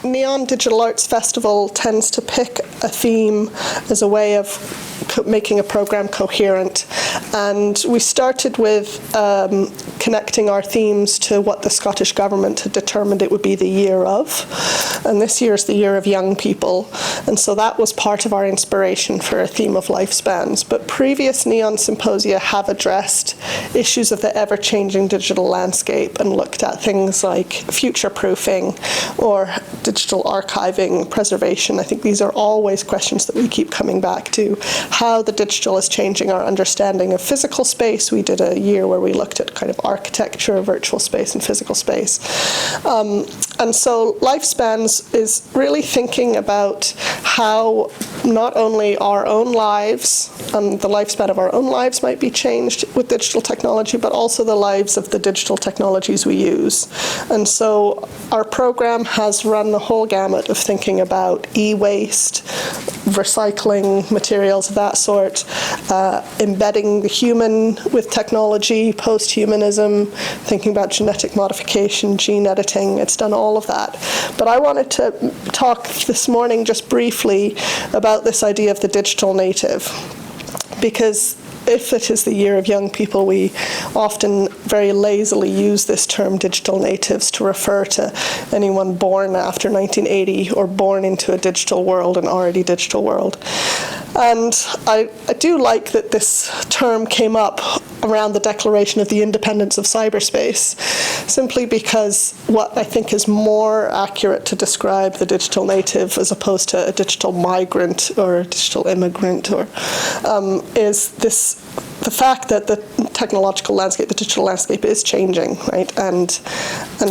NEoN Digital Arts Festival tends to pick a theme as a way of making a program coherent, and we started with connecting our themes to what the Scottish Government had determined it would be the year of, and this year is the year of young people, and so that was part of our inspiration for a theme of lifespans. But previous NEoN symposia have addressed issues of the ever-changing digital landscape and looked at things like future-proofing or digital archiving, preservation. I think these are always questions that we keep coming back to. How the digital is changing our understanding of physical space. We did a year where we looked at kind of architecture, virtual space, and physical space. And so Lifespans is really thinking about how not only our own lives and the lifespan of our own lives might be changed with digital technology, but also the lives of the digital technologies we use. And so our program has run the whole gamut of thinking about e-waste, recycling materials of that sort, embedding the human with technology, post-humanism, thinking about genetic modification, gene editing. It's done all of that. But I wanted to talk this morning just briefly about this idea of the digital native, because if it is the year of young people, we often very lazily use this term digital natives to refer to anyone born after 1980 or born into a digital world, an already digital world. And I do like that this term came up around the declaration of the independence of cyberspace, simply because what I think is more accurate to describe the digital native as opposed to a digital migrant or a digital immigrant is the fact that the technological landscape, the digital landscape is changing, right? And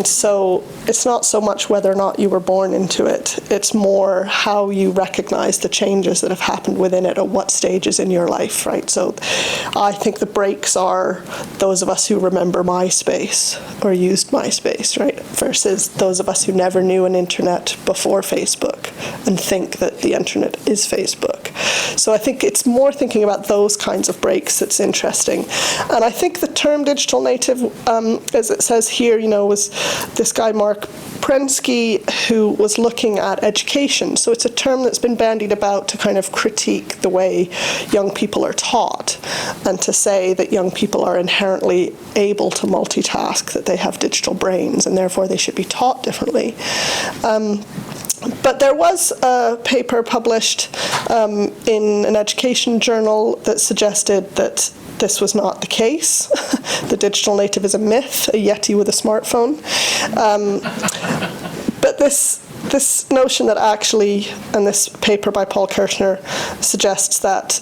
so it's not so much whether or not you were born into it, it's more how you recognize the changes that have happened within it at what stages in your life, right? So I think the breaks are those of us who remember MySpace or used MySpace, right? Versus those of us who never knew an internet before Facebook and think that the internet is Facebook. So I think it's more thinking about those kinds of breaks that's interesting. And I think the term digital native, as it says here, was this guy Mark Prensky who was looking at education. So it's a term that's been bandied about to kind of critique the way young people are taught and to say that young people are inherently able to multitask, that they have digital brains and therefore they should be taught differently. But there was a paper published in an education journal that suggested that this was not the case. The digital native is a myth, a Yeti with a smartphone. But this notion that actually, and this paper by Paul Kirchner suggests that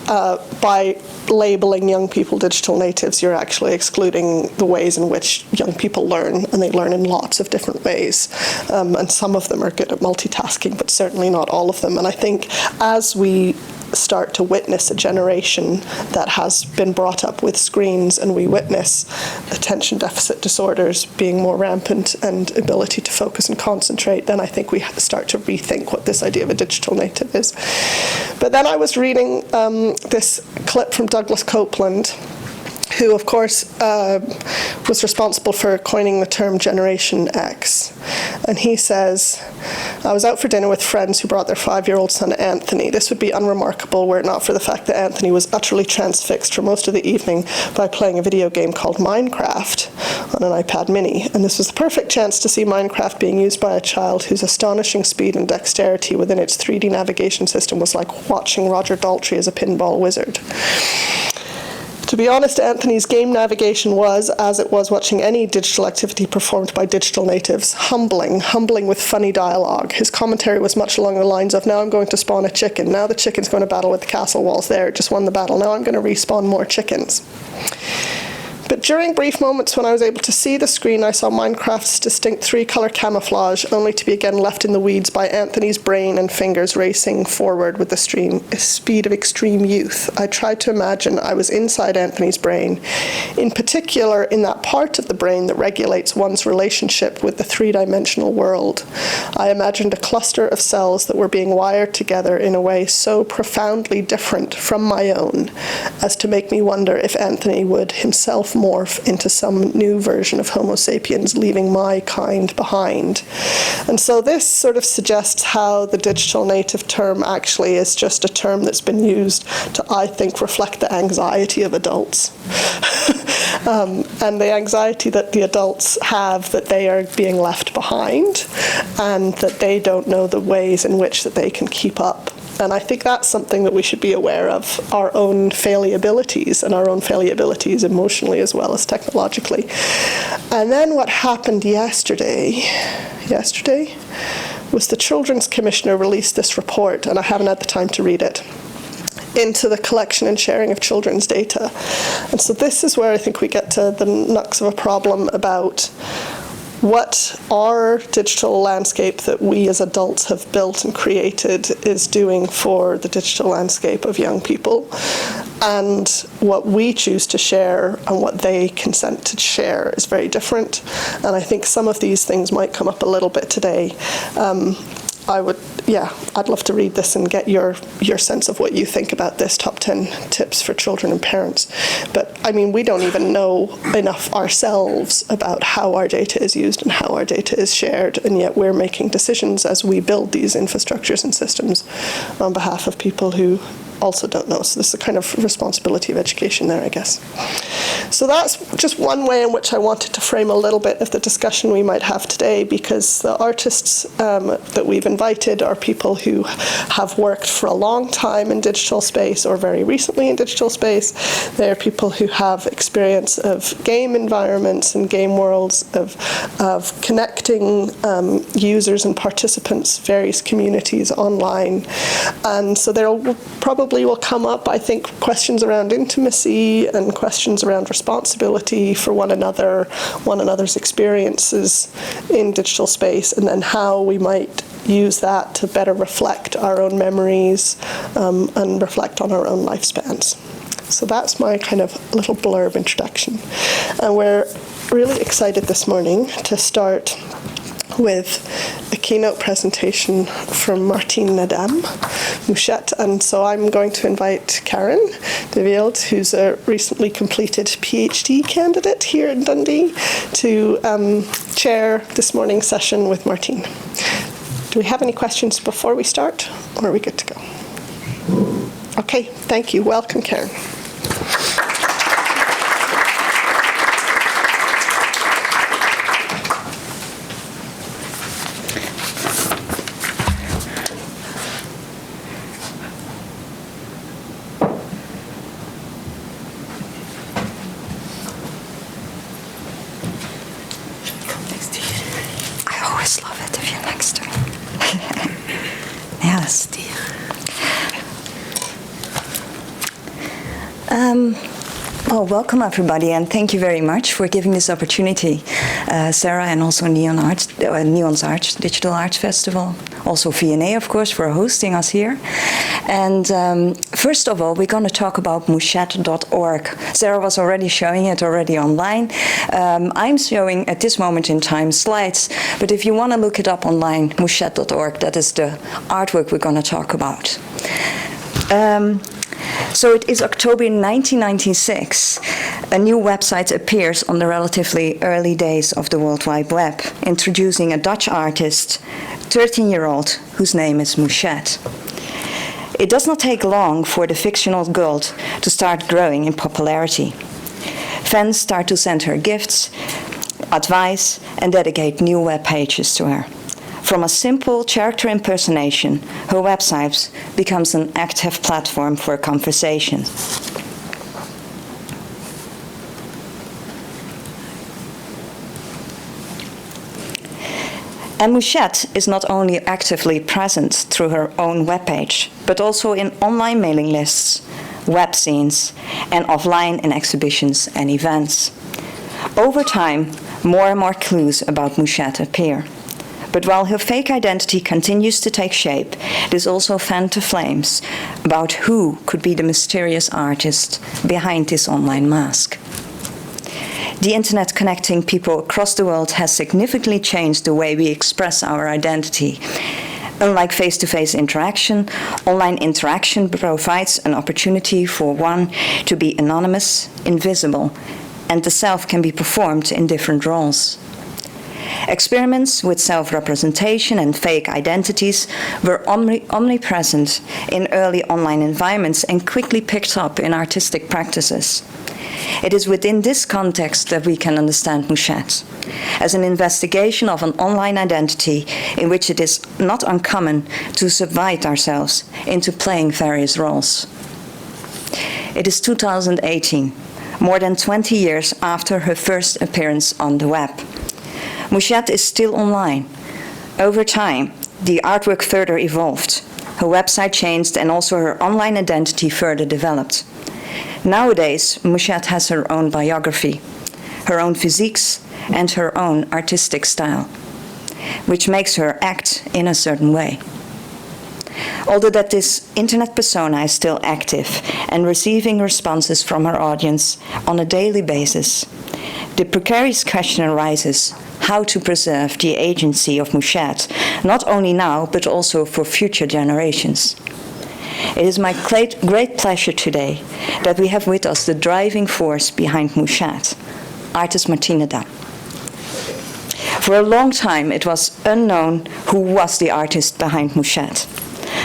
by labeling young people digital natives, you're actually excluding the ways in which young people learn, and they learn in lots of different ways. And some of them are good at multitasking, but certainly not all of them. And I think as we start to witness a generation that has been brought up with screens, and we witness attention deficit disorders being more rampant and ability to focus and concentrate, then I think we start to rethink what this idea of a digital native is. But then I was reading this clip from Douglas Copeland, who, of course, was responsible for coining the term Generation X. And he says, "I was out for dinner with friends who brought their 5-year-old son Anthony. This would be unremarkable were it not for the fact that Anthony was utterly transfixed for most of the evening by playing a video game called Minecraft on an iPad mini. And this was the perfect chance to see Minecraft being used by a child whose astonishing speed and dexterity within its 3D navigation system was like watching Roger Daltrey as a pinball wizard. To be honest, Anthony's game navigation was, as it was watching any digital activity performed by digital natives, humbling with funny dialogue. His commentary was much along the lines of, now I'm going to spawn a chicken, now the chicken's going to battle with the castle walls there, it just won the battle, now I'm going to respawn more chickens. But during brief moments when I was able to see the screen, I saw Minecraft's distinct 3-color camouflage, only to be again left in the weeds by Anthony's brain and fingers racing forward with the speed of extreme youth. I tried to imagine I was inside Anthony's brain, in particular in that part of the brain that regulates one's relationship with the 3-dimensional world. I imagined a cluster of cells that were being wired together in a way so profoundly different from my own as to make me wonder if Anthony would himself morph into some new version of Homo sapiens, leaving my kind behind. And so this sort of suggests how the digital native term actually is just a term that's been used to, I think, reflect the anxiety of adults. And the anxiety that the adults have that they are being left behind and that they don't know the ways in which that they can keep up. And I think that's something that we should be aware of, our own fallibilities, and our own fallibilities emotionally as well as technologically. And then what happened yesterday was the Children's Commissioner released this report, and I haven't had the time to read it, into the collection and sharing of children's data. And so this is where I think we get to the nux of a problem about what our digital landscape that we as adults have built and created is doing for the digital landscape of young people, and what we choose to share and what they consent to share is very different. And I think some of these things might come up a little bit today. I'd love to read this and get your sense of what you think about this top 10 tips for children and parents. But I mean, we don't even know enough ourselves about how our data is used and how our data is shared, and yet we're making decisions as we build these infrastructures and systems on behalf of people who also don't know. So this is a kind of responsibility of education there, I guess. So that's just one way in which I wanted to frame a little bit of the discussion we might have today, because the artists that we've invited are people who have worked for a long time in digital space or very recently in digital space. They're people who have experience of game environments and game worlds, of connecting users and participants, various communities online. And so there probably will come up, I think, questions around intimacy and questions around responsibility for one another's experiences in digital space, and then how we might use that to better reflect our own memories and reflect on our own lifespans. So that's my kind of little blurb introduction. And we're really excited this morning to start with a keynote presentation from Martine Nadam-Mouchette. And so I'm going to invite Karen de Wild, who's a recently completed PhD candidate here in Dundee, to chair this morning's session with Martine. Do we have any questions before we start, or are we good to go? Okay, thank you. Welcome, Karen. Welcome everybody, and thank you very much for giving this opportunity. Sarah, and also NEoN's Arts, Digital Arts Festival, also V&A, of course, for hosting us here. And first of all, we're going to talk about mouchette.org. Sarah was already showing it online. I'm showing at this moment in time slides, but if you want to look it up online, mouchette.org, that is the artwork we're going to talk about. So it is October 1996. A new website appears on the relatively early days of the World Wide Web, introducing a Dutch artist, 13-year-old, whose name is Mouchette. It does not take long for the fictional girl to start growing in popularity. Fans start to send her gifts, advice, and dedicate new web pages to her. From a simple character impersonation, her website becomes an active platform for conversation. And Mouchette is not only actively present through her own webpage, but also in online mailing lists, web scenes, and offline in exhibitions and events. Over time, more and more clues about Mouchette appear. But while her fake identity continues to take shape, there's also fan to flames about who could be the mysterious artist behind this online mask. The internet connecting people across the world has significantly changed the way we express our identity. Unlike face-to-face interaction, online interaction provides an opportunity for one to be anonymous, invisible, and the self can be performed in different roles. Experiments with self-representation and fake identities were omnipresent in early online environments and quickly picked up in artistic practices. It is within this context that we can understand Mouchette, as an investigation of an online identity in which it is not uncommon to subvert ourselves into playing various roles. It is 2018, more than 20 years after her first appearance on the web. Mouchette is still online. Over time, the artwork further evolved. Her website changed and also her online identity further developed. Nowadays, Mouchette has her own biography, her own physiques, and her own artistic style, which makes her act in a certain way. Although that this internet persona is still active and receiving responses from her audience on a daily basis, the precarious question arises how to preserve the agency of Mouchette, not only now, but also for future generations. It is my great pleasure today that we have with us the driving force behind Mouchette, artist Martine Dam. For a long time, it was unknown who was the artist behind Mouchette.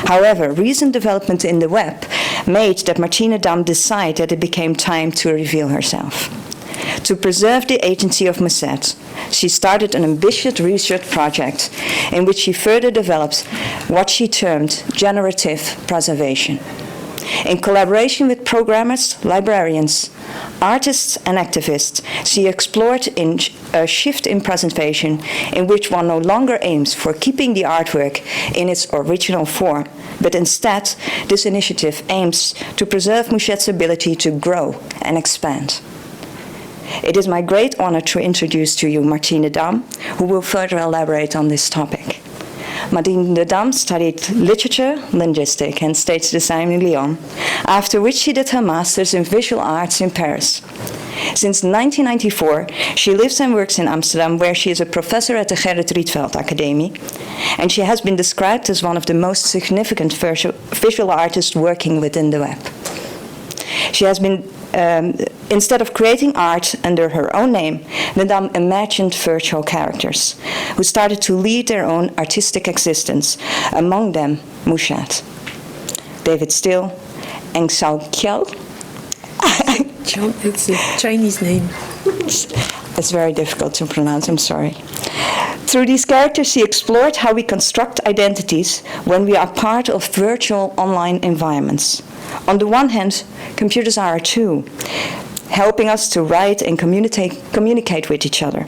However, recent development in the web made that Martine Dam decide that it became time to reveal herself. To preserve the agency of Mouchette, she started an ambitious research project in which she further developed what she termed generative preservation. In collaboration with programmers, librarians, artists, and activists, she explored a shift in preservation in which one no longer aims for keeping the artwork in its original form, but instead, this initiative aims to preserve Mouchette's ability to grow and expand. It is my great honor to introduce to you Martine Dam, who will further elaborate on this topic. Martine Dam studied literature, linguistics, and stage design in Lyon, after which she did her master's in visual arts in Paris. Since 1994, she lives and works in Amsterdam, where she is a professor at the Gerrit Rietveld Academy, and she has been described as one of the most significant visual artists working within the web. She has been instead of creating art under her own name, Madame imagined virtual characters who started to lead their own artistic existence, among them Mouchette. David Steele, Eng Sao Kiao. It's a Chinese name. It's very difficult to pronounce, I'm sorry. Through these characters, she explored how we construct identities when we are part of virtual online environments. On the one hand, computers are a tool, helping us to write and communicate with each other.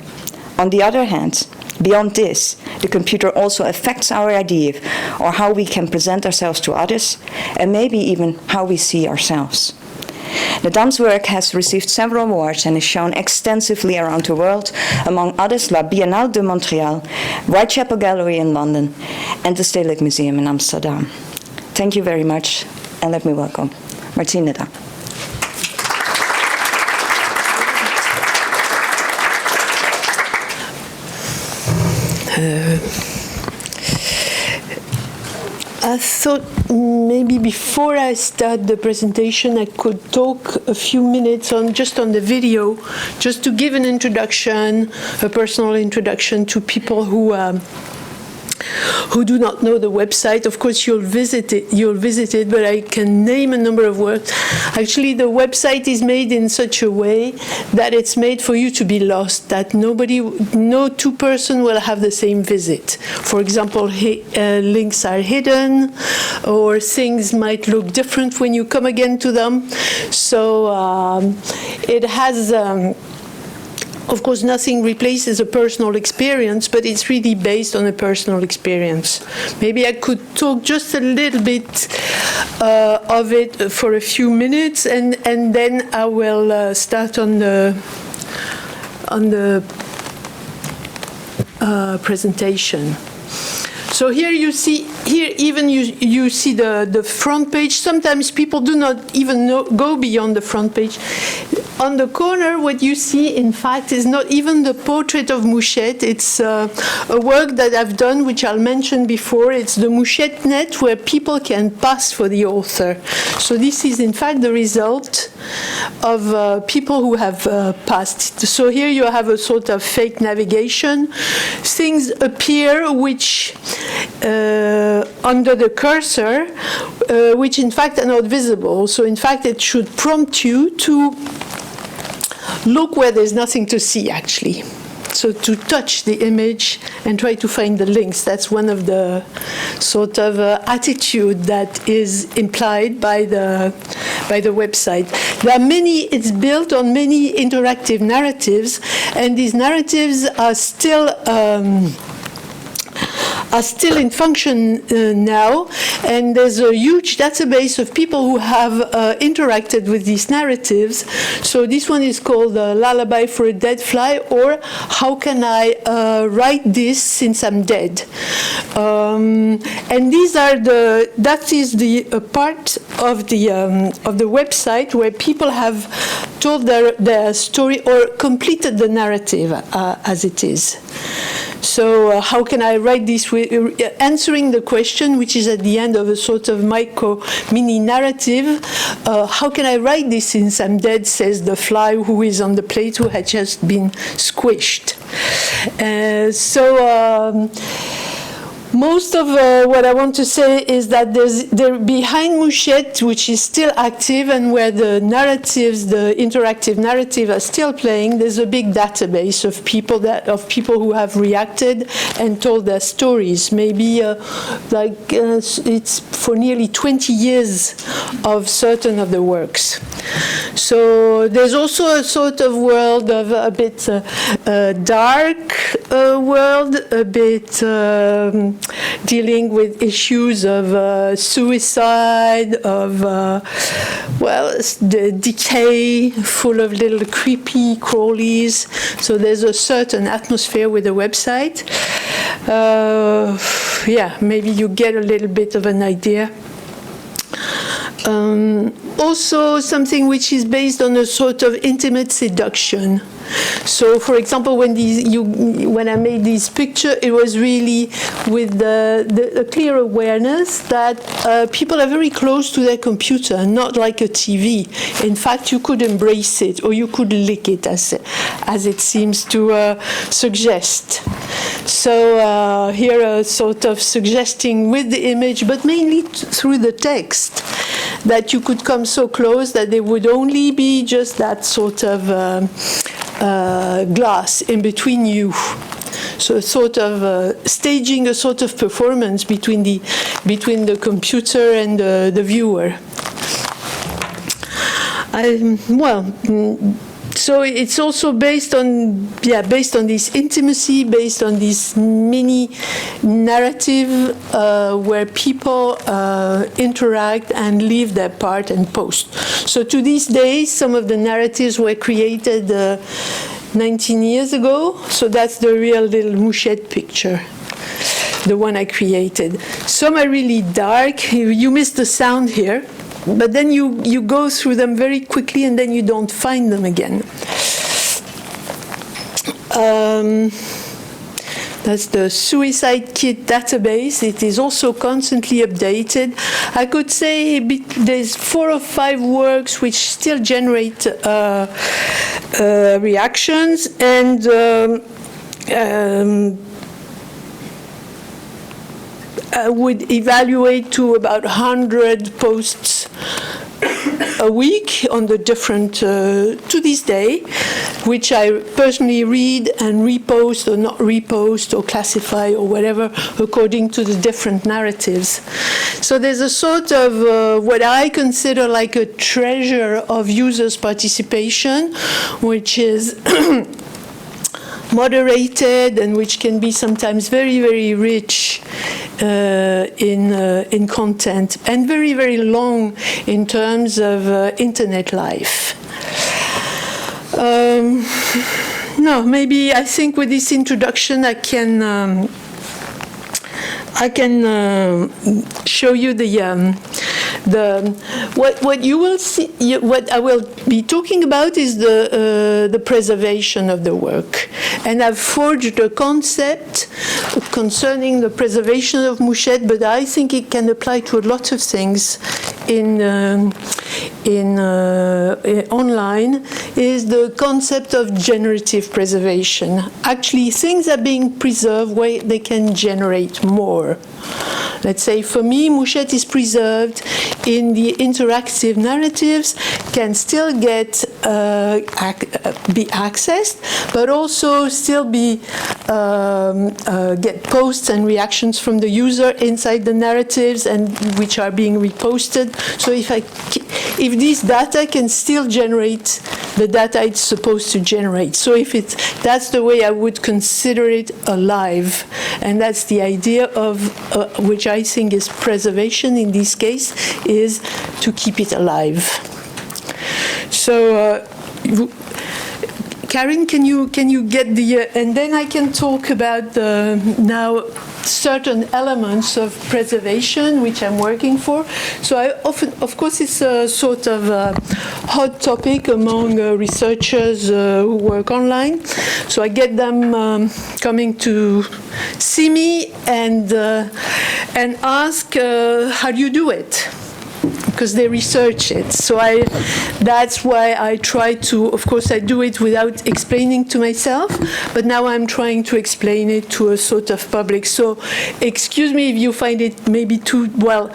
On the other hand, beyond this, the computer also affects our idea or how we can present ourselves to others, and maybe even how we see ourselves. The Dam's work has received several awards and is shown extensively around the world, among others La Biennale de Montreal, Whitechapel Gallery in London, and the Stedelijk Museum in Amsterdam. Thank you very much, and let me welcome Martine Dam. I thought maybe before I start the presentation, I could talk a few minutes just on the video, just to give an introduction, a personal introduction to people who do not know the website. Of course, you'll visit it, but I can name a number of works. Actually, the website is made in such a way that it's made for you to be lost, that no two persons will have the same visit. For example, links are hidden, or things might look different when you come again to them. So it has... Of course, nothing replaces a personal experience, but it's really based on a personal experience. Maybe I could talk just a little bit of it for a few minutes, and then I will start on the presentation. So here you see, you see the front page. Sometimes people do not even go beyond the front page. on the corner, what you see, in fact, is not even the portrait of Mouchette. It's a work that I've done, which I'll mention before. It's the Mouchette net, where people can pass for the author. So this is, in fact, the result of people who have passed. So here you have a sort of fake navigation. Things appear which, under the cursor, which in fact are not visible. So in fact, it should prompt you to look where there's nothing to see, actually. So to touch the image and try to find the links. That's one of the sort of attitude that is implied by the website. There are many, it's built on many interactive narratives, and these narratives are still in function now, and there's a huge database of people who have interacted with these narratives. So this one is called Lullaby for a Dead Fly, or How Can I Write This Since I'm Dead? And these are that is the part of the website where people have told their story or completed the narrative as it is. So how can I write this? Answering the question, which is at the end of a sort of mini narrative. How can I write this since I'm dead, says the fly who is on the plate, who had just been squished. Most of what I want to say is that behind Mouchette, which is still active and where the narratives, the interactive narrative, are still playing, there's a big database of people who have reacted and told their stories. Maybe it's for nearly 20 years of certain of the works. So there's also a sort of world of a bit dark world, a bit dealing with issues of suicide, of the decay, full of little creepy crawlies. So there's a certain atmosphere with the website. Maybe you get a little bit of an idea. Also something which is based on a sort of intimate seduction. So, for example, when I made this picture, it was really with the clear awareness that people are very close to their computer, not like a TV. In fact, you could embrace it or you could lick it, as it seems to suggest. So here, sort of suggesting with the image, but mainly through the text, that you could come so close that there would only be just that sort of glass in between you. So a sort of staging a sort of performance between the computer and the viewer. So it's also based on this intimacy, based on this mini narrative where people interact and leave their part and post. So to these days, some of the narratives were created 19 years ago. So that's the real little Mouchette picture, the one I created. Some are really dark. You missed the sound here. But then you go through them very quickly and then you don't find them again. That's the Suicide Kit database. It is also constantly updated. I could say there's 4 or 5 works which still generate reactions, and I would evaluate to about 100 posts a week on the different, to this day, which I personally read and repost or not repost or classify or whatever according to the different narratives. So there's a sort of what I consider like a treasure of users' participation, which is moderated and which can be sometimes very, very rich in content and very, very long in terms of internet life. Maybe I think with this introduction I can show you the what you will see, what I will be talking about is the preservation of the work, and I've forged a concept concerning the preservation of mouchettes, but I think it can apply to a lot of things in online, is the concept of generative preservation. Actually, things are being preserved where they can generate more. Let's say, for me, mouchette is preserved in the interactive narratives, can still get be accessed, but also still be get posts and reactions from the user inside the narratives, and which are being reposted. So if these data can still generate the data it's supposed to generate. So that's the way I would consider it alive, and that's the idea of which I think is preservation in this case, is to keep it alive. So, Karen, can you get the and then I can talk about now certain elements of preservation which I'm working for. So I often, of course, it's a sort of a hot topic among researchers who work online. So I get them coming to see me and ask, how do you do it? Because they research it. So that's why I try to, of course I do it without explaining to myself, but now I'm trying to explain it to a sort of public. So excuse me if you find it maybe too, well,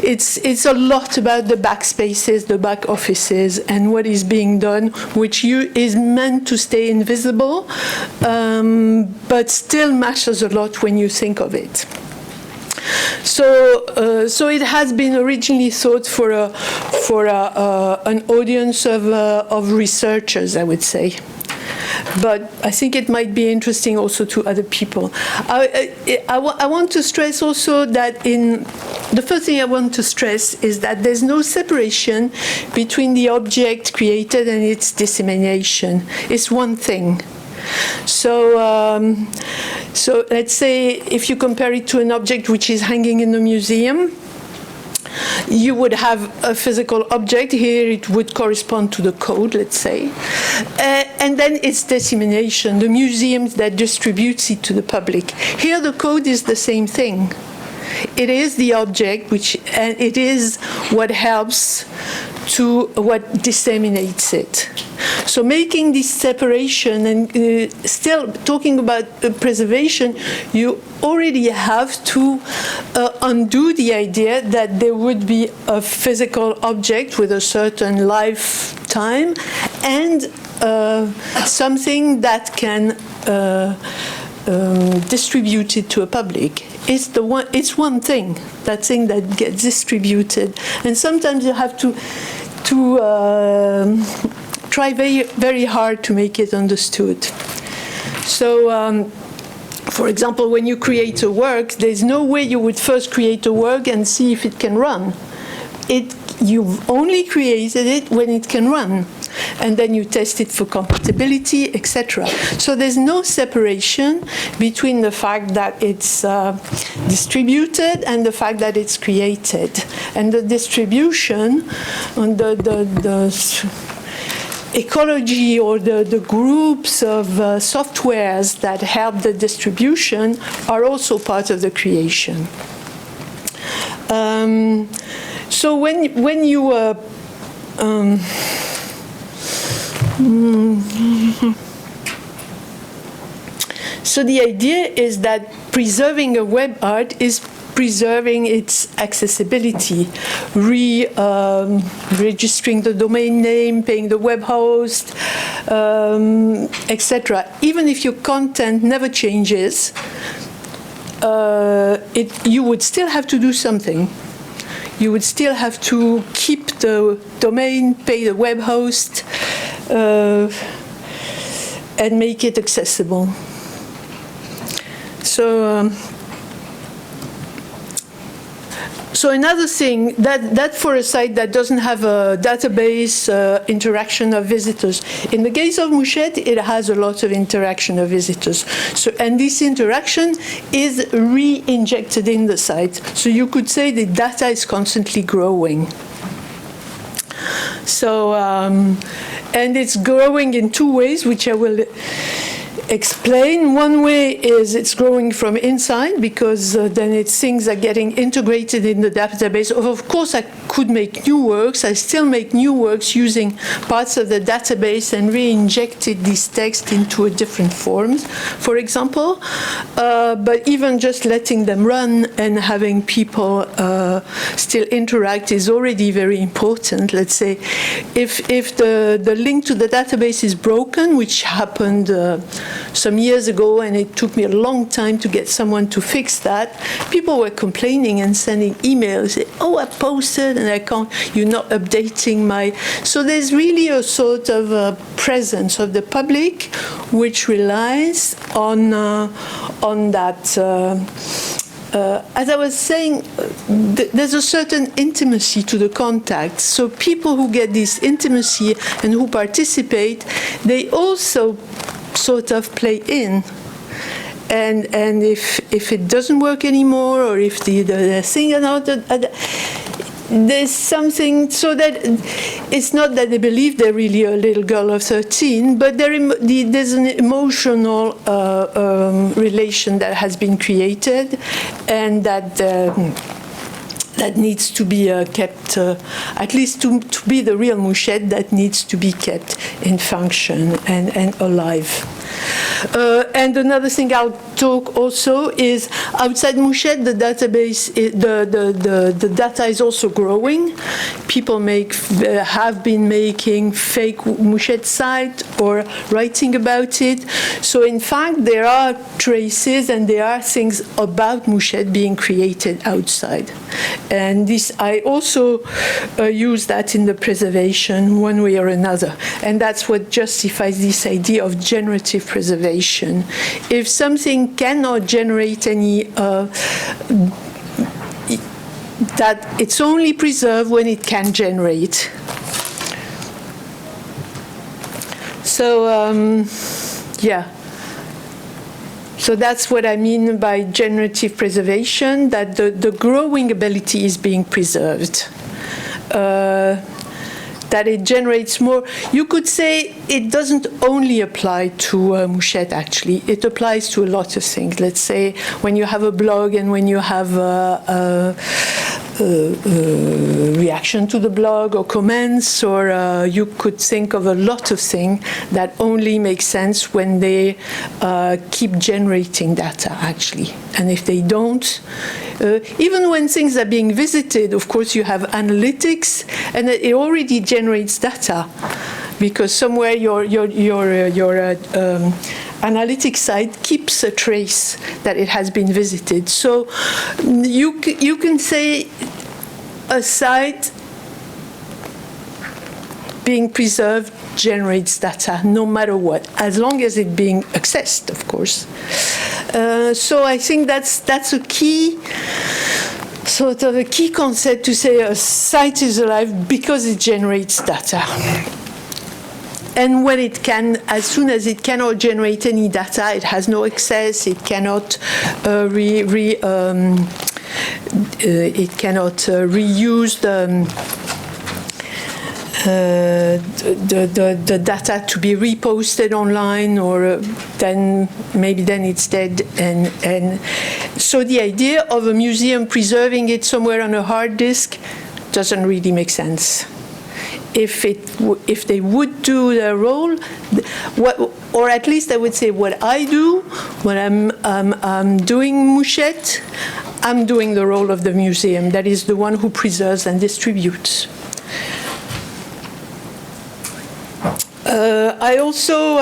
it's a lot about the backspaces, the back offices, and what is being done, which is meant to stay invisible, but still matters a lot when you think of it. So it has been originally thought for an audience of researchers, I would say. But I think it might be interesting also to other people. I want to stress also that the first thing I want to stress is that there's no separation between the object created and its dissemination. It's one thing. So let's say if you compare it to an object which is hanging in a museum, you would have a physical object. Here it would correspond to the code, let's say. And then its dissemination, the museum that distributes it to the public. Here the code is the same thing. It is the object, and it is what helps to what disseminates it. So making this separation and still talking about preservation, you already have to undo the idea that there would be a physical object with a certain lifetime and something that can distribute it to a public. It's one thing, that thing that gets distributed, and sometimes you have to try very, very hard to make it understood. So, for example, when you create a work, there's no way you would first create a work and see if it can run. You've only created it when it can run, and then you test it for compatibility, etc. So there's no separation between the fact that it's distributed and the fact that it's created. And the distribution, and the ecology or the groups of softwares that help the distribution are also part of the creation. So when you so the idea is that preserving a web art is preserving its accessibility, registering the domain name, paying the web host, etc. Even if your content never changes, you would still have to do something. You would still have to keep the domain, pay the web host, and make it accessible. So So another thing, that for a site that doesn't have a database interaction of visitors. In the case of Mouchette, it has a lot of interaction of visitors. So, and this interaction is re-injected in the site. So you could say the data is constantly growing. So, and it's growing in two ways, which I will explain. One way is it's growing from inside, because then things are getting integrated in the database. Of course, I could make new works. I still make new works using parts of the database and re-injected this text into a different forms, for example. But even just letting them run and having people still interact is already very important. Let's say if the link to the database is broken, which happened some years ago, and it took me a long time to get someone to fix that. People were complaining and sending emails, oh, I posted and I can't, you're not updating my... So there's really a sort of presence of the public which relies on that. As I was saying, there's a certain intimacy to the contact. So people who get this intimacy and who participate, they also sort of play in, and if it doesn't work anymore, or if the thing is not, there's something, so that it's not that they believe they're really a little girl of 13, but there's an emotional relation that has been created, and that needs to be kept, at least to be the real Mouchette, that needs to be kept in function and alive. And another thing I'll talk also is outside Mouchette, the database, the data is also growing. People have been making fake Mouchette site or writing about it. So in fact, there are traces and there are things about Mouchette being created outside. And this, I also use that in the preservation one way or another. And that's what justifies this idea of generative preservation. If something cannot generate any, that it's only preserved when it can generate. So, yeah. So that's what I mean by generative preservation, that the growing ability is being preserved. That it generates more. You could say it doesn't only apply to Mouchette, actually. It applies to a lot of things. Let's say when you have a blog and when you have a reaction to the blog or comments, or you could think of a lot of things that only make sense when they keep generating data, actually. And if they don't, even when things are being visited, of course, you have analytics, and it already generates data, because somewhere your analytics site keeps a trace that it has been visited. So you can say a site being preserved generates data no matter what, as long as it's being accessed, of course. So I think that's a key, sort of a key concept to say a site is alive because it generates data. And when it can, as soon as it cannot generate any data, it has no access, it cannot reuse the data to be reposted online, or then it's dead. And so the idea of a museum preserving it somewhere on a hard disk doesn't really make sense. If they would do their role, or at least I would say what I do when I'm doing Mouchette, I'm doing the role of the museum. That is the one who preserves and distributes. I also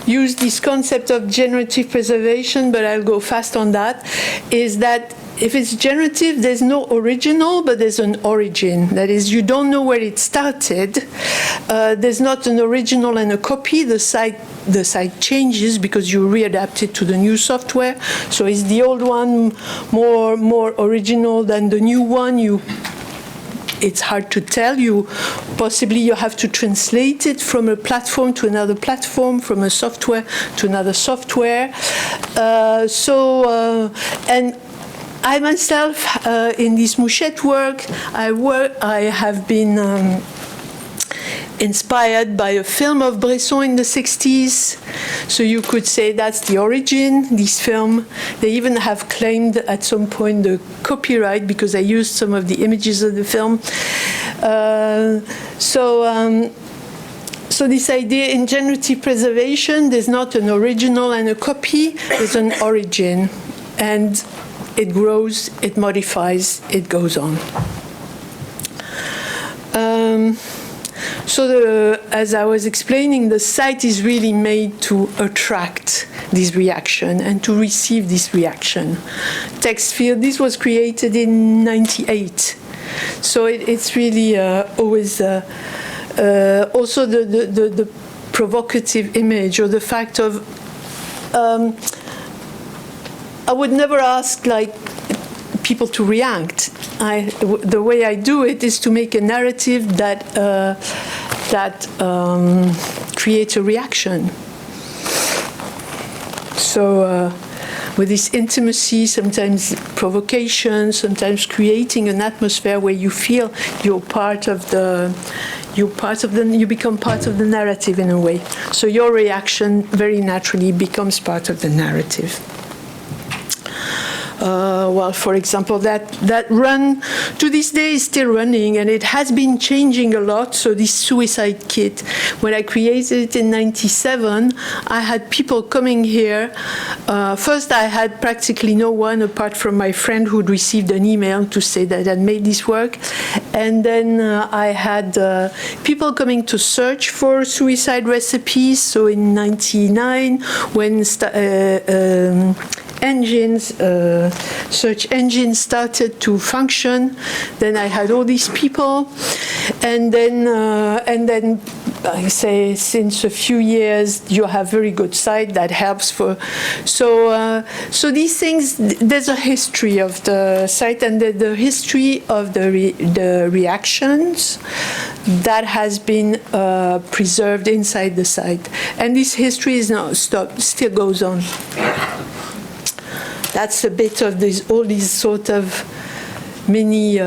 use this concept of generative preservation, but I'll go fast on that, is that if it's generative, there's no original, but there's an origin. That is, you don't know where it started. There's not an original and a copy. The site the site changes because you readapt it to the new software. So is the old one more original than the new one? It's hard to tell. Possibly you have to translate it from a platform to another platform, from a software to another software. And I myself, in this Mouchette work, I have been inspired by a film of Bresson in the 60s. So you could say that's the origin, this film. They even have claimed at some point the copyright because I used some of the images of the film. So this idea in generative preservation, there's not an original and a copy, there's an origin. And it grows, it modifies, it goes on. As I was explaining, the site is really made to attract this reaction and to receive this reaction. Text field, this was created in '98. So it's really always also the provocative image, or the fact of I would never ask people to react. The way I do it is to make a narrative that creates a reaction. So with this intimacy, sometimes provocation, sometimes creating an atmosphere where you feel you become part of the narrative in a way. So your reaction very naturally becomes part of the narrative. Well, for example, that run to this day is still running, and it has been changing a lot. So this suicide kit, when I created it in '97, I had people coming here. First, I had practically no one apart from my friend who'd received an email to say that I'd made this work. And then I had people coming to search for suicide recipes. So in '99, when search engines started to function, then I had all these people, and then I say since a few years you have very good site that helps for. So these things, there's a history of the site and the history of the reactions that has been preserved inside the site, and this history is not stopped, still goes on. That's a bit of all these sort of mini,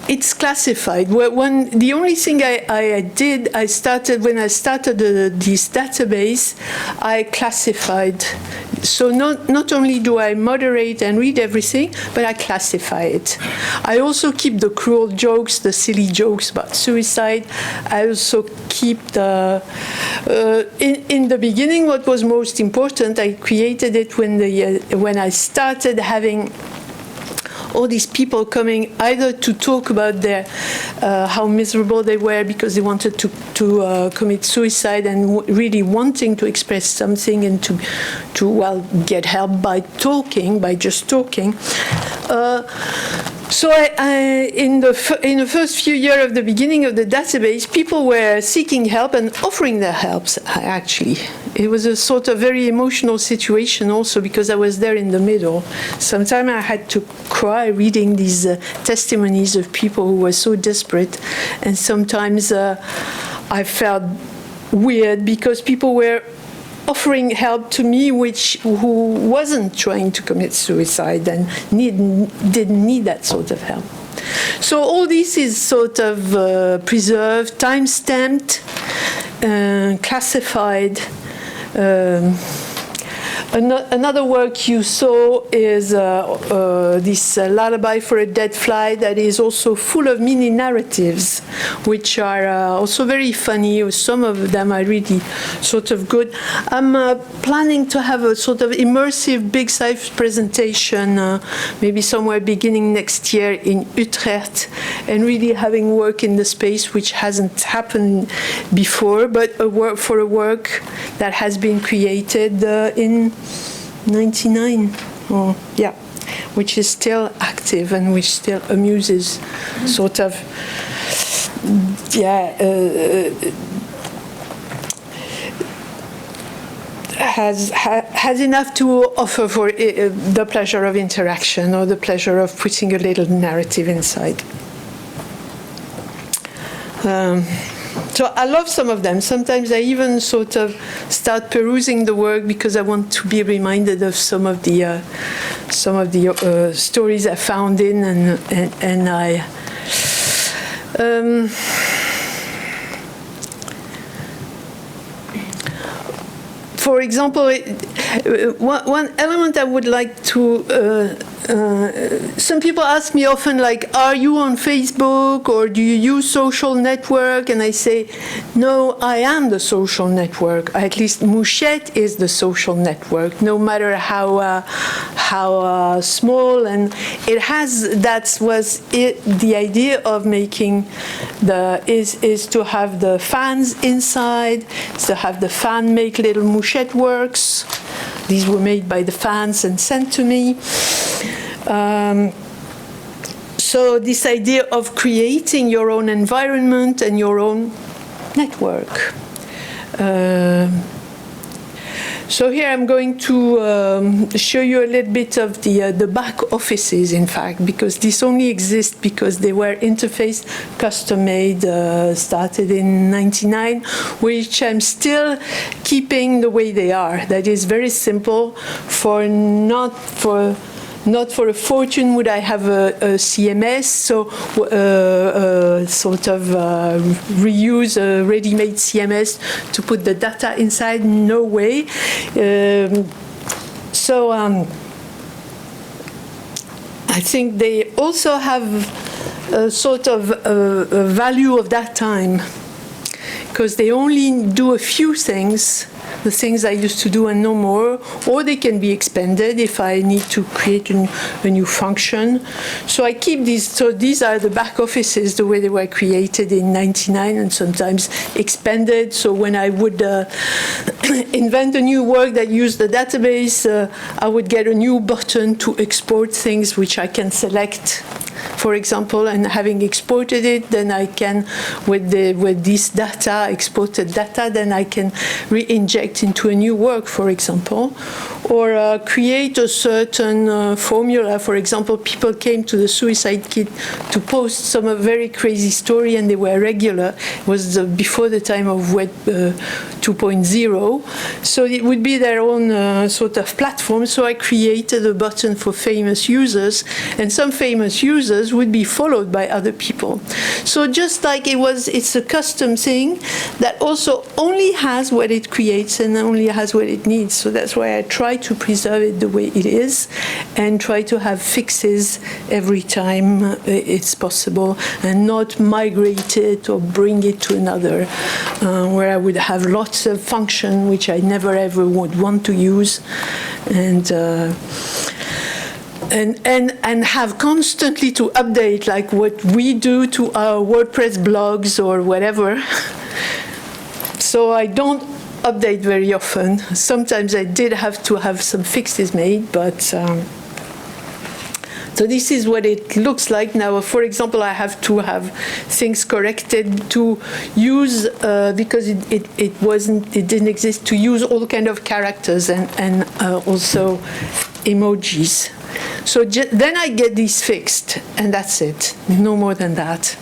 it's classified. The only thing I did, when I started this database, I classified. So not only do I moderate and read everything, but I classify it. I also keep the cruel jokes, the silly jokes about suicide. I also keep in the beginning, what was most important, I created it when I started having all these people coming either to talk about how miserable they were because they wanted to commit suicide and really wanting to express something and to get help by just talking. So in the first few years of the beginning of the database, people were seeking help and offering their helps, actually. It was a sort of very emotional situation also because I was there in the middle. Sometimes I had to cry reading these testimonies of people who were so desperate. And sometimes I felt weird because people were offering help to me who wasn't trying to commit suicide and didn't need that sort of help. So all this is sort of preserved, time-stamped, classified. Another work you saw is this Lullaby for a Dead Fly that is also full of mini narratives, which are also very funny. Some of them are really sort of good. I'm planning to have a sort of immersive big sci-fi presentation, maybe somewhere beginning next year in Utrecht, and really having work in the space which hasn't happened before, but for a work that has been created in '99, which is still active and which still amuses sort of has enough to offer for the pleasure of interaction or the pleasure of putting a little narrative inside. So I love some of them. Sometimes I even sort of start perusing the work because I want to be reminded of some of the stories I found in, and I. For example, one element I would like to. Some people ask me often, like, are you on Facebook or do you use social network? And I say, no, I am the social network. At least Mouchette is the social network, no matter how small. And it has, that was it, the idea of making is to have the fans inside, is to have the fan make little Mouchette works. These were made by the fans and sent to me. So this idea of creating your own environment and your own network. So here I'm going to show you a little bit of the back offices, in fact, because this only exists because they were interface custom-made, started in '99, which I'm still keeping the way they are. That is very simple. Not for a fortune would I have a CMS, so sort of reuse a ready-made CMS to put the data inside. No way. I think they also have a sort of a value of that time, because they only do a few things, the things I used to do and no more, or they can be expanded if I need to create a new function. So I keep these, so these are the back offices the way they were created in '99 and sometimes expanded. So when I would invent a new work that used the database, I would get a new button to export things which I can select, for example, and having exported it, then I can, with this data, exported data, then I can re-inject into a new work, for example, or create a certain formula. For example, people came to the Suicide Kit to post some very crazy story, and they were regular. It was before the time of Web 2.0, so it would be their own sort of platform. So I created a button for famous users, and some famous users would be followed by other people. So just like it's a custom thing that also only has what it creates and only has what it needs. So that's why I try to preserve it the way it is and try to have fixes every time it's possible and not migrate it or bring it to another where I would have lots of function which I never ever would want to use, and have constantly to update, like what we do to our WordPress blogs or whatever. So I don't update very often. Sometimes I did have to have some fixes made, but so this is what it looks like now. For example, I have to have things corrected to use because it didn't exist, to use all kind of characters and also emojis. So then I get these fixed, and that's it. No more than that.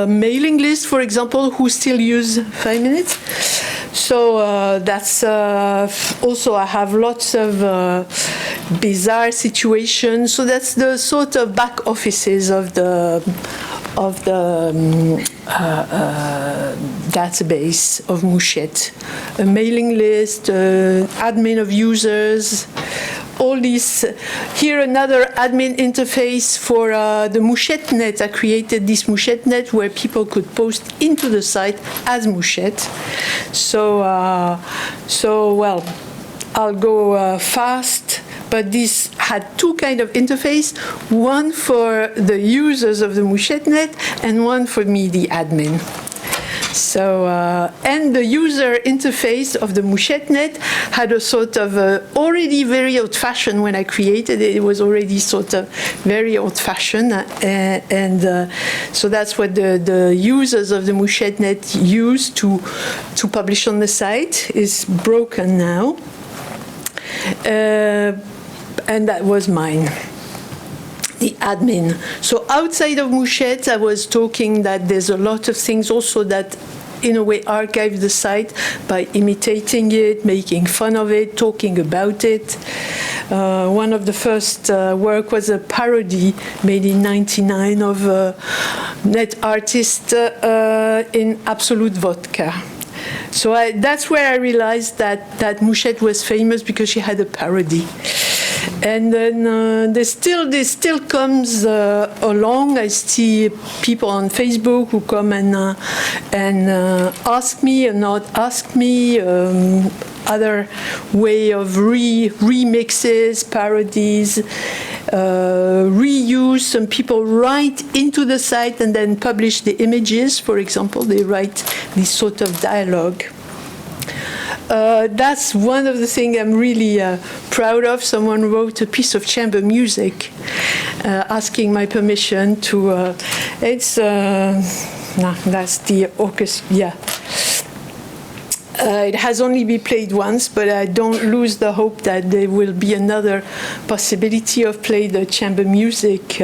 Mailing list, for example, who still use 5 minutes. So that's also, I have lots of bizarre situations. So that's the sort of back offices of the database of Mouchette. A mailing list, admin of users, all these. Here another admin interface for the Mouchette.net. I created this Mouchette.net where people could post into the site as Mouchette. So well, I'll go fast. But this had two kind of interface, one for the users of the Mouchette.net and one for me, the admin. So, and the user interface of the Mouchetnet had a sort of already very old-fashioned when I created it. It was already sort of very old-fashioned, so that's what the users of the Mouchetnet use to publish on the site. Is broken now, and that was mine. The admin. So outside of Mouchet, I was talking that there's a lot of things also that in a way archive the site by imitating it, making fun of it, talking about it. One of the first work was a parody made in '99 of a net artist in Absolute Vodka. So that's where I realized that Mouchet was famous because she had a parody. And then this still comes along. I see people on Facebook who come and ask me or not ask me, other way of remixes, parodies, reuse. Some people write into the site and then publish the images. For example, they write this sort of dialogue. That's one of the things I'm really proud of. Someone wrote a piece of chamber music asking my permission to, that's the orchestra, yeah. It has only been played once, but I don't lose the hope that there will be another possibility of playing the chamber music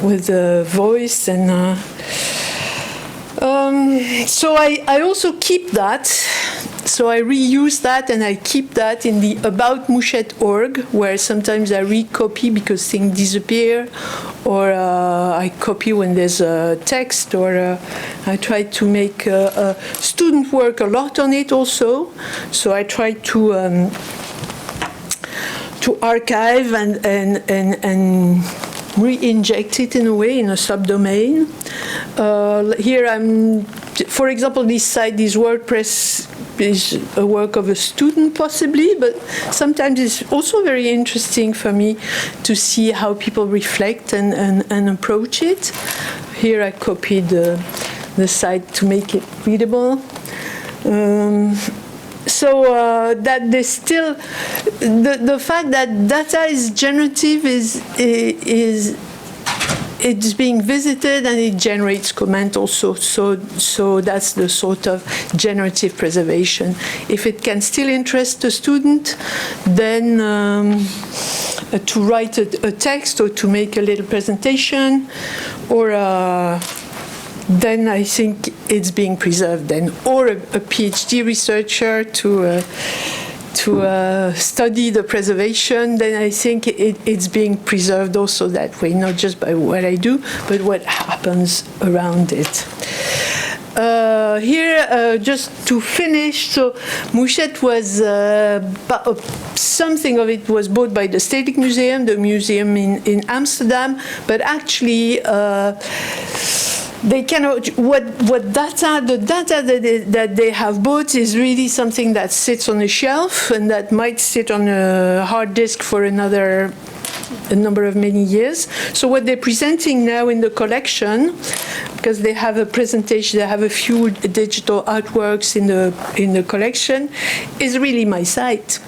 with the voice and so I also keep that. So I reuse that and I keep that in the About Mouchet.org, where sometimes I recopy because things disappear, or I copy when there's a text, or I try to make student work a lot on it also. So I try to archive and re-inject it in a way in a subdomain. Here for example, this site, this WordPress is a work of a student possibly, but sometimes it's also very interesting for me to see how people reflect and approach it. Here I copied the site to make it readable. So that there's still the fact that data is generative it's being visited and it generates comment also. So that's the sort of generative preservation. If it can still interest the student, then to write a text or to make a little presentation, or then I think it's being preserved then, or a PhD researcher to study the preservation, then I think it's being preserved also that way, not just by what I do, but what happens around it. Here, just to finish, so Mouchet was, something of it was bought by the Stedelijk Museum, the museum in Amsterdam, but actually, they cannot. The data that they have bought is really something that sits on a shelf and that might sit on a hard disk for a number of many years. So what they're presenting now in the collection, because they have a presentation, they have a few digital artworks in the collection, is really my site.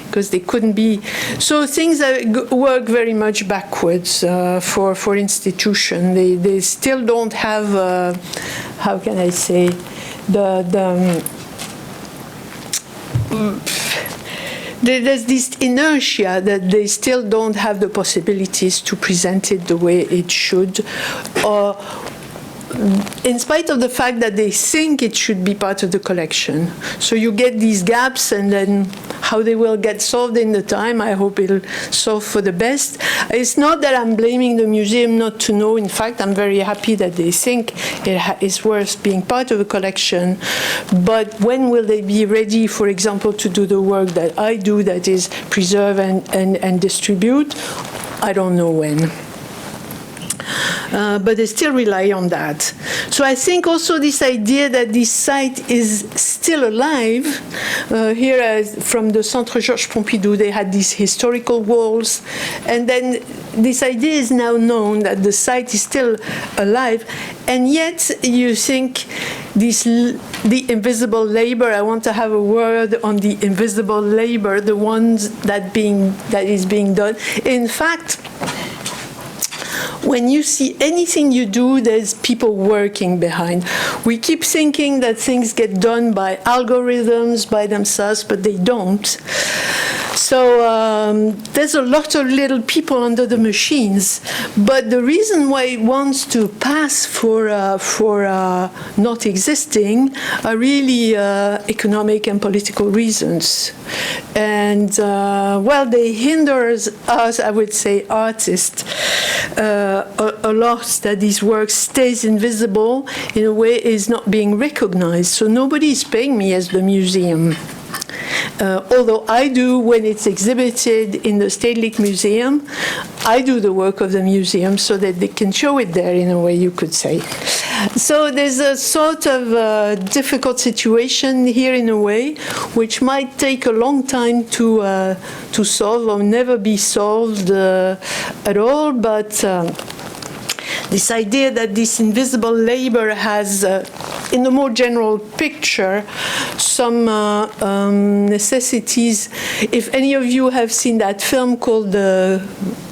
Because they couldn't be, so things that work very much backwards for institution. They still don't have, how can I say, there's this inertia that they still don't have the possibilities to present it the way it should, in spite of the fact that they think it should be part of the collection. So you get these gaps, and then how they will get solved in the time, I hope it'll solve for the best. It's not that I'm blaming the museum not to know. In fact, I'm very happy that they think it's worth being part of a collection. But when will they be ready, for example, to do the work that I do, that is preserve and distribute? I don't know when. but they still rely on that. So I think also this idea that this site is still alive, here from the Centre Georges Pompidou, they had these historical walls, and then this idea is now known that the site is still alive, and yet you think the invisible labor, I want to have a word on the invisible labor, the ones that is being done. In fact, when you see anything you do, there's people working behind. We keep thinking that things get done by algorithms, by themselves, but they don't. So there's a lot of little people under the machines. But the reason why it wants to pass for not existing are really economic and political reasons. And, well, they hinder us, I would say, artists, a lot, that this work stays invisible, in a way is not being recognized. So nobody is paying me as the museum. Although I do, when it's exhibited in the Stedelijk Museum, I do the work of the museum so that they can show it there, in a way, you could say. So there's a sort of difficult situation here, in a way, which might take a long time to solve, or never be solved at all, but this idea that this invisible labor has, in the more general picture, some necessities. If any of you have seen that film called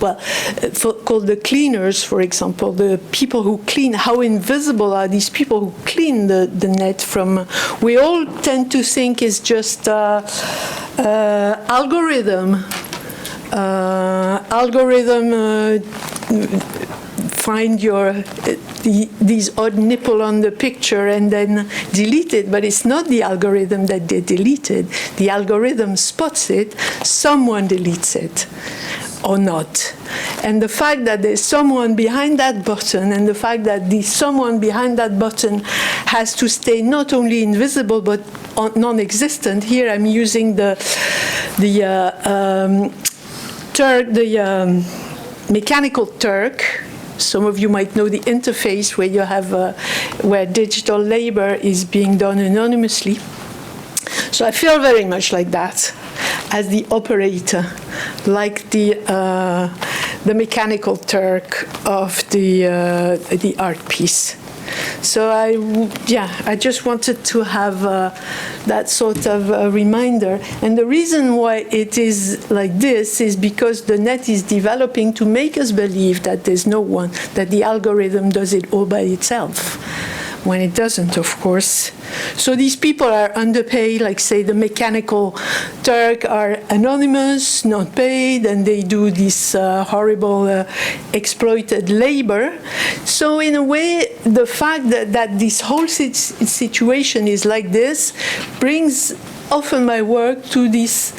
called The Cleaners, for example, the people who clean, how invisible are these people who clean the net from? We all tend to think it's just algorithm. Find these odd nipple on the picture and then delete it, but it's not the algorithm that they deleted. The algorithm spots it, someone deletes it, or not. And the fact that there's someone behind that button, and the fact that the someone behind that button has to stay not only invisible but non-existent. Here I'm using the mechanical Turk. Some of you might know the interface where you have where digital labor is being done anonymously. So I feel very much like that, as the operator, like the mechanical Turk of the art piece. So I just wanted to have that sort of reminder. And the reason why it is like this is because the net is developing to make us believe that there's no one, that the algorithm does it all by itself, when it doesn't, of course. So these people are underpaid, like say the mechanical Turk are anonymous, not paid, and they do this horrible exploited labor. So in a way, the fact that this whole situation is like this brings often my work to this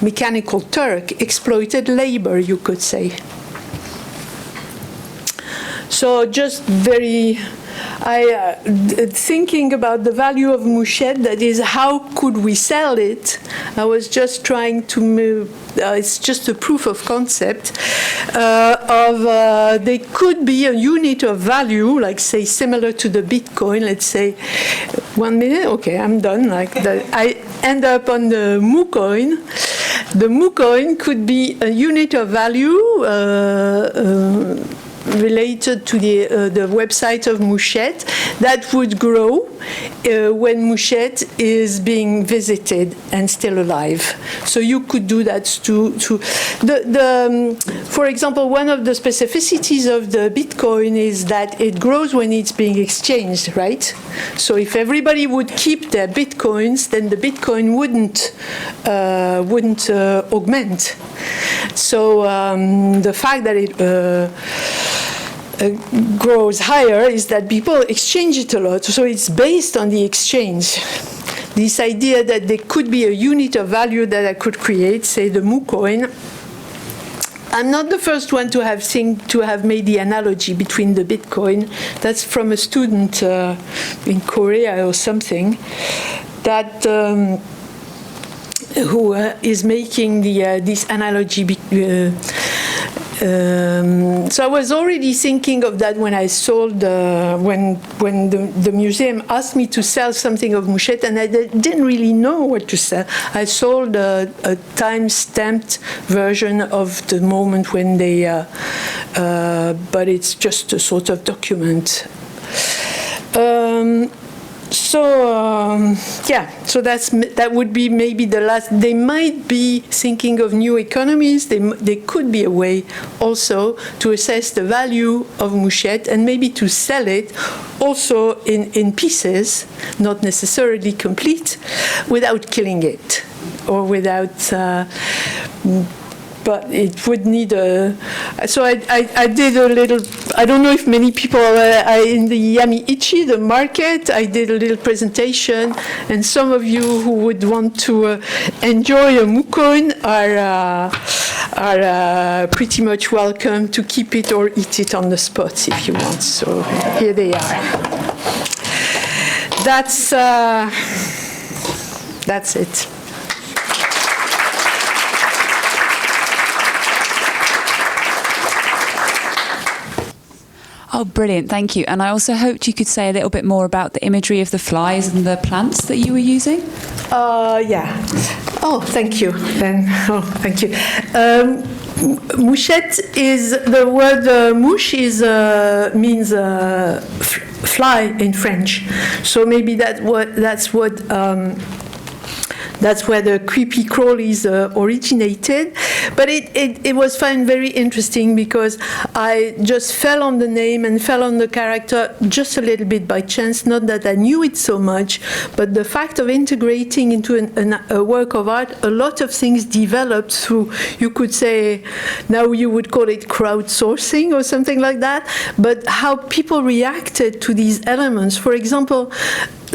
mechanical Turk, exploited labor, you could say. So just very... thinking about the value of mouchette, that is, how could we sell it? I was just trying to move, it's just a proof of concept there could be a unit of value, like say similar to the Bitcoin, let's say, 1 minute, okay, I'm done, like that. I end up on the MooCoin. The MooCoin could be a unit of value related to the website of Mouchette that would grow when Mouchette is being visited and still alive. So you could do that too. For example, one of the specificities of the Bitcoin is that it grows when it's being exchanged, right? So if everybody would keep their Bitcoins, then the Bitcoin wouldn't augment. So the fact that it grows higher is that people exchange it a lot. So it's based on the exchange. This idea that there could be a unit of value that I could create, say the MooCoin. I'm not the first one to have made the analogy between the Bitcoin. That's from a student in Korea or something that who is making this analogy So I was already thinking of that when I sold, when the museum asked me to sell something of Mouchette, and I didn't really know what to sell. I sold a time-stamped version of the moment when they, but it's just a sort of document. So that would be maybe the last. They might be thinking of new economies. They could be a way also to assess the value of Mouchette and maybe to sell it also in pieces, not necessarily complete, without killing it or without. But it would need a. So I did a little. I don't know if many people in the Yami-Ichi, the market. I did a little presentation, and some of you who would want to enjoy a mukon are pretty much welcome to keep it or eat it on the spot if you want. So here they are. That's it. Oh, brilliant. Thank you. And I also hoped you could say a little bit more about the imagery of the flies and the plants that you were using. Yeah. Oh, thank you, Ben. Oh, thank you. Mouchette is, the word mouche is, means fly in French. So maybe that's where the creepy crawlies originated. But it was found very interesting because I just fell on the name and fell on the character just a little bit by chance, not that I knew it so much, but the fact of integrating into a work of art, a lot of things developed through, you could say, now you would call it crowdsourcing or something like that, but how people reacted to these elements. For example,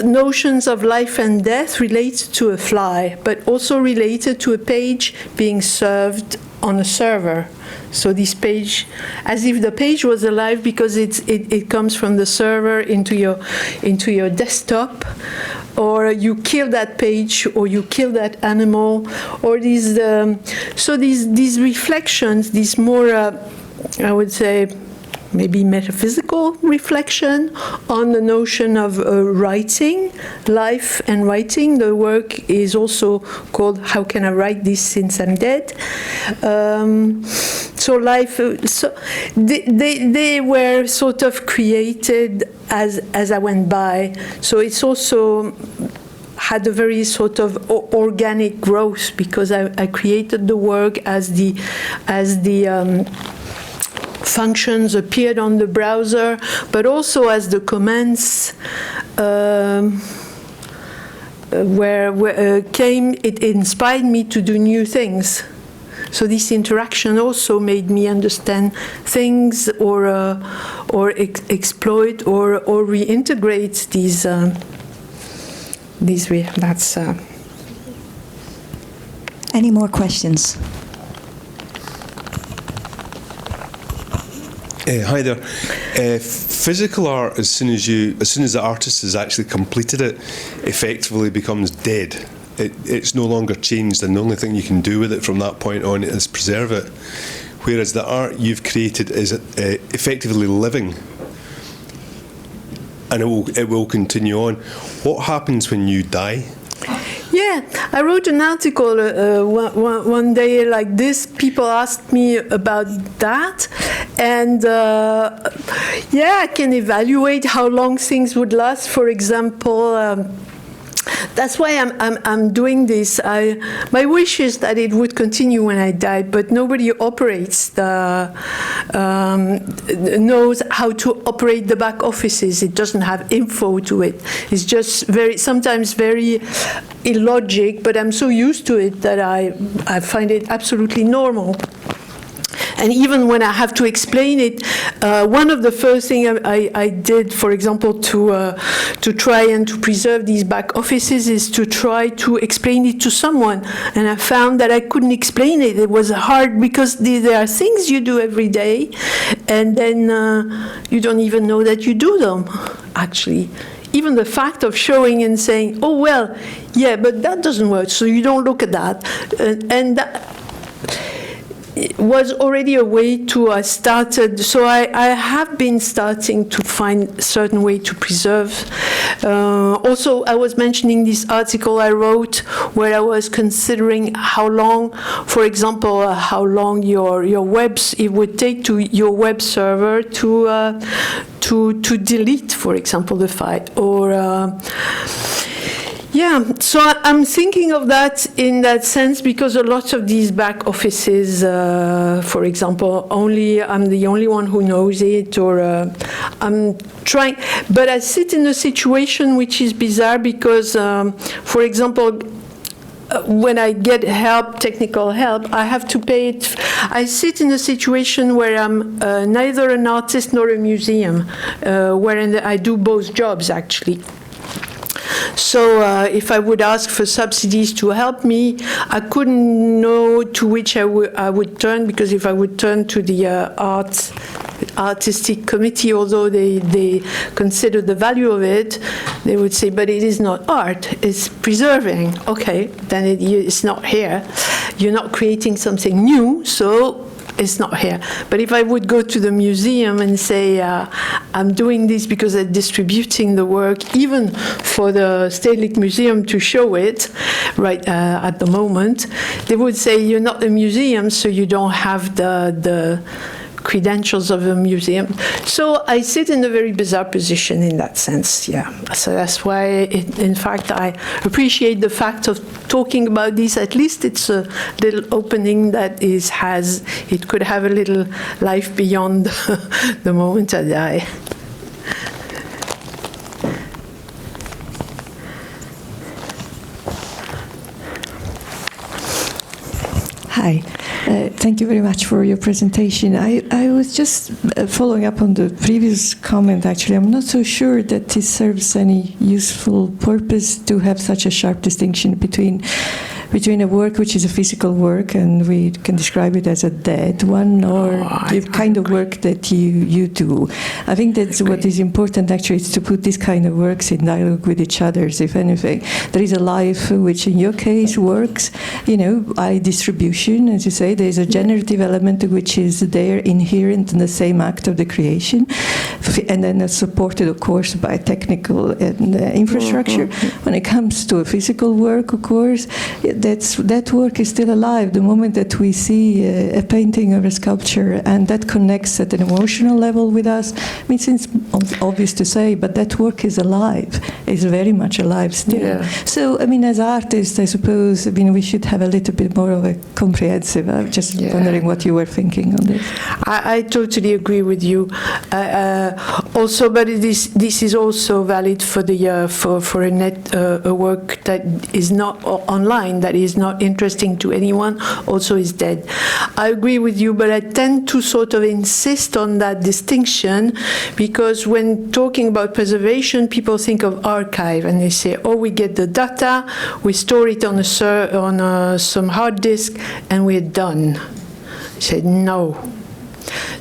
notions of life and death related to a fly, but also related to a page being served on a server. So this page, as if the page was alive because it comes from the server into your desktop, or you kill that page, or you kill that animal, or these. So these reflections, these more, I would say, maybe metaphysical reflection on the notion of writing, life and writing. The work is also called "How Can I Write This Since I'm Dead?" So life, so they were sort of created as I went by. So it's also had a very sort of organic growth because I created the work as the functions appeared on the browser, but also as the comments came, it inspired me to do new things. So this interaction also made me understand things, or exploit, or reintegrate these. That's. Any more questions? Hi there. Physical art, as soon as the artist has actually completed it, effectively becomes dead. It's no longer changed, and the only thing you can do with it from that point on is preserve it. Whereas the art you've created is effectively living, and it will continue on. What happens when you die? Yeah, I wrote an article one day like this. People asked me about that, and I can evaluate how long things would last. For example, that's why I'm doing this. My wish is that it would continue when I die, but nobody operates knows how to operate the back offices. It doesn't have info to it. It's just sometimes very illogic, but I'm so used to it that I find it absolutely normal. And even when I have to explain it, one of the first things I did, for example, to try and to preserve these back offices is to try to explain it to someone. And I found that I couldn't explain it. It was hard because there are things you do every day, and then you don't even know that you do them, actually. Even the fact of showing and saying, oh, well, yeah, but that doesn't work, so you don't look at that. And that, it was already a way to started. So I have been starting to find a certain way to preserve. Also, I was mentioning this article I wrote where I was considering how long, for example, how long your webs it would take to your web server to delete, for example, the file or. Yeah, so I'm thinking of that in that sense because a lot of these back offices, for example, I'm the only one who knows it, or I'm trying, but I sit in a situation which is bizarre because, for example, when I get help, technical help, I have to pay it. I sit in a situation where I'm neither an artist nor a museum, wherein I do both jobs, actually. So if I would ask for subsidies to help me, I couldn't know to which I would turn, because if I would turn to the artistic committee, although they consider the value of it, they would say, but it is not art, it's preserving. Okay, then it's not here. You're not creating something new, so it's not here. But if I would go to the museum and say, I'm doing this because I'm distributing the work, even for the Stedelijk Museum to show it right at the moment, they would say, you're not a museum, so you don't have the credentials of a museum. So I sit in a very bizarre position in that sense, yeah. So that's why, in fact, I appreciate the fact of talking about this. At least it's a little opening that it could have a little life beyond the moment I die. Hi. Thank you very much for your presentation. I was just following up on the previous comment, actually. I'm not so sure that this serves any useful purpose to have such a sharp distinction between a work which is a physical work, and we can describe it as a dead one, or the kind of work that you do. I think that's what is important, actually, is to put these kind of works in dialogue with each other, if anything. There is a life which, in your case, works, by distribution, as you say. There's a generative element which is there, inherent in the same act of the creation, and then it's supported, of course, by technical and infrastructure. When it comes to a physical work, of course, that work is still alive. The moment that we see a painting or a sculpture, and that connects at an emotional level with us, I mean, it's obvious to say, but that work is alive, is very much alive still. Yeah. So, I mean, as artists, I suppose, we should have a little bit more of a comprehensive. I'm just wondering what you were thinking on this. I totally agree with you. Also, but this is also valid for the for a work that is not online, that is not interesting to anyone, also is dead. I agree with you, but I tend to sort of insist on that distinction, because when talking about preservation, people think of archive, and they say, oh, we get the data, we store it on some hard disk, and we're done. I said, no.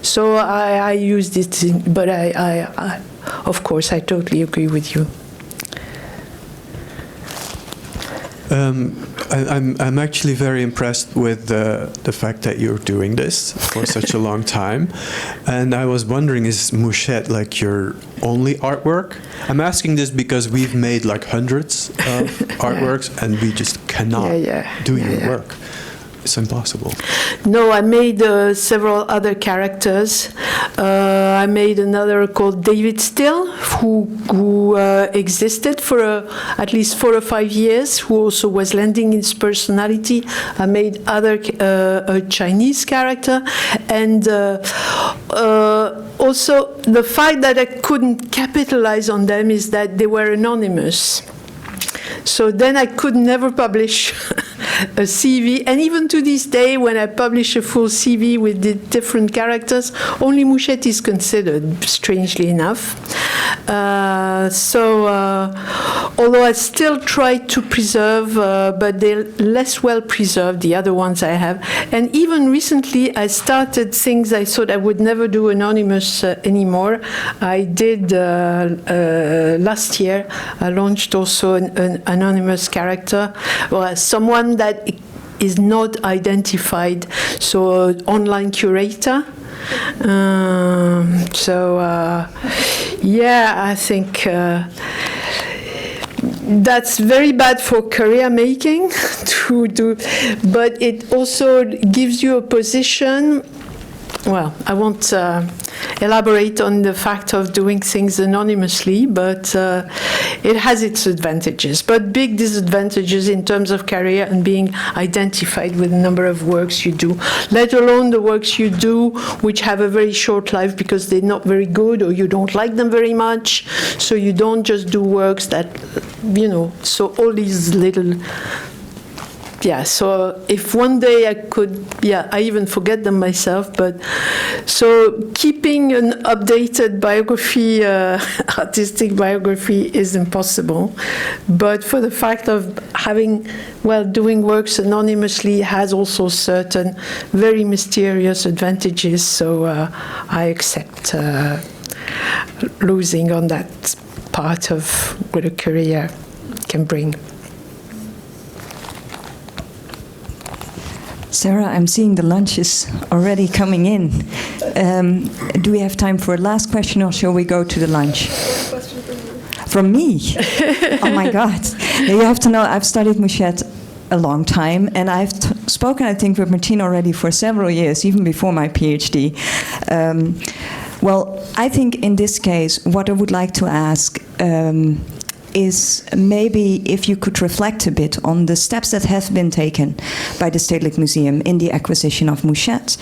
So I use this, but I of course, I totally agree with you. I'm actually very impressed with the fact that you're doing this for such a long time, and I was wondering, is Mouchette like your only artwork? I'm asking this because we've made like hundreds of artworks, and we just cannot do your work. It's impossible. No, I made several other characters. I made another called David Still, who existed for at least 4 or 5 years, who also was lending his personality. I made a Chinese character, and also the fact that I couldn't capitalize on them is that they were anonymous. So then I could never publish a CV, and even to this day, when I publish a full CV with the different characters, only Mouchette is considered, strangely enough. Although I still try to preserve, but they're less well preserved, the other ones I have. And even recently, I started things I thought I would never do anonymous anymore. I did last year. I launched also an anonymous character, someone that is not identified. So online curator. I think that's very bad for career making to do, but it also gives you a position. Well, I won't elaborate on the fact of doing things anonymously, but it has its advantages, but big disadvantages in terms of career and being identified with the number of works you do, let alone the works you do which have a very short life because they're not very good or you don't like them very much, so you don't just do works that, so all these little... so if one day I could, I even forget them myself, but so keeping an updated biography, artistic biography is impossible. But for the fact of doing works anonymously has also certain very mysterious advantages, so I accept losing on that part of what a career can bring. Sarah, I'm seeing the lunch is already coming in. Do we have time for a last question, or shall we go to the lunch? From me? Oh my God. You have to know, I've studied Mouchette a long time, and I've spoken, I think, with Martine already for several years, even before my PhD. I think in this case, what I would like to ask is maybe if you could reflect a bit on the steps that have been taken by the Stedelijk Museum in the acquisition of Mouchette,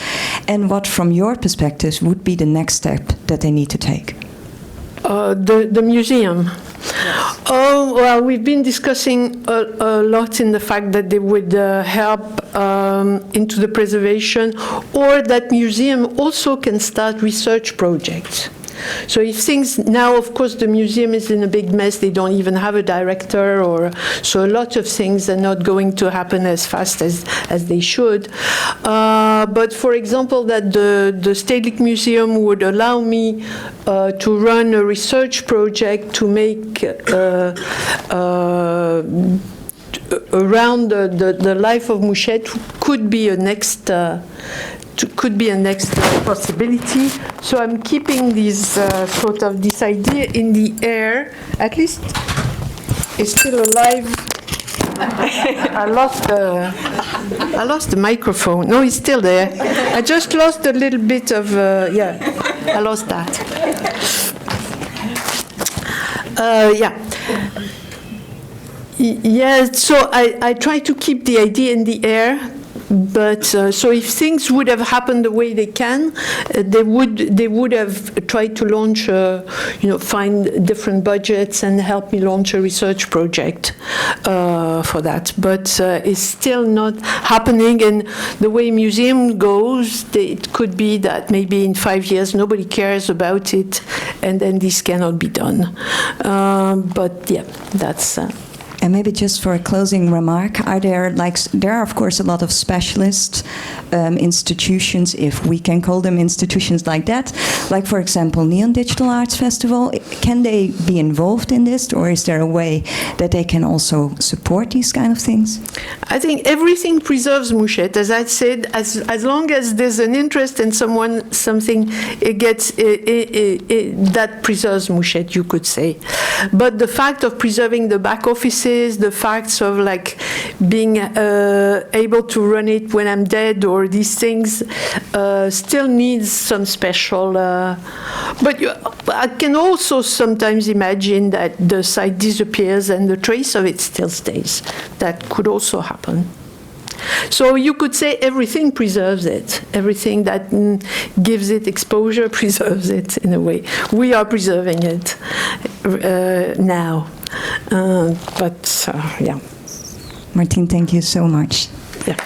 and what, from your perspective, would be the next step that they need to take. The museum. Yes. Oh, well, we've been discussing a lot in the fact that they would help into the preservation, or that museum also can start research projects. So if things, now of course the museum is in a big mess, they don't even have a director, so a lot of things are not going to happen as fast as they should. But for example, that the Stedelijk Museum would allow me to run a research project to make around the life of Mouchette could be a next possibility. So I'm keeping this this idea in the air. At least it's still alive. I lost the microphone. No, it's still there. I just lost a little bit of I lost that. So I try to keep the idea in the air. But so if things would have happened the way they can, they would have tried to launch, find different budgets and help me launch a research project for that. But it's still not happening. And the way museum goes, it could be that maybe in 5 years nobody cares about it, and then this cannot be done. But yeah, that's. And maybe just for a closing remark, there are of course a lot of specialist institutions, if we can call them institutions like that, like for example NEoN Digital Arts Festival. Can they be involved in this, or is there a way that they can also support these kind of things? I think everything preserves Mouchette. As I said, as long as there's an interest in something, it gets that preserves Mouchette, you could say. But the fact of preserving the back offices, the facts of being able to run it when I'm dead, or these things still needs some special. But I can also sometimes imagine that the site disappears and the trace of it still stays. That could also happen. So you could say everything preserves it. Everything that gives it exposure preserves it in a way. We are preserving it now. Yeah. Martine, thank you so much. Yeah.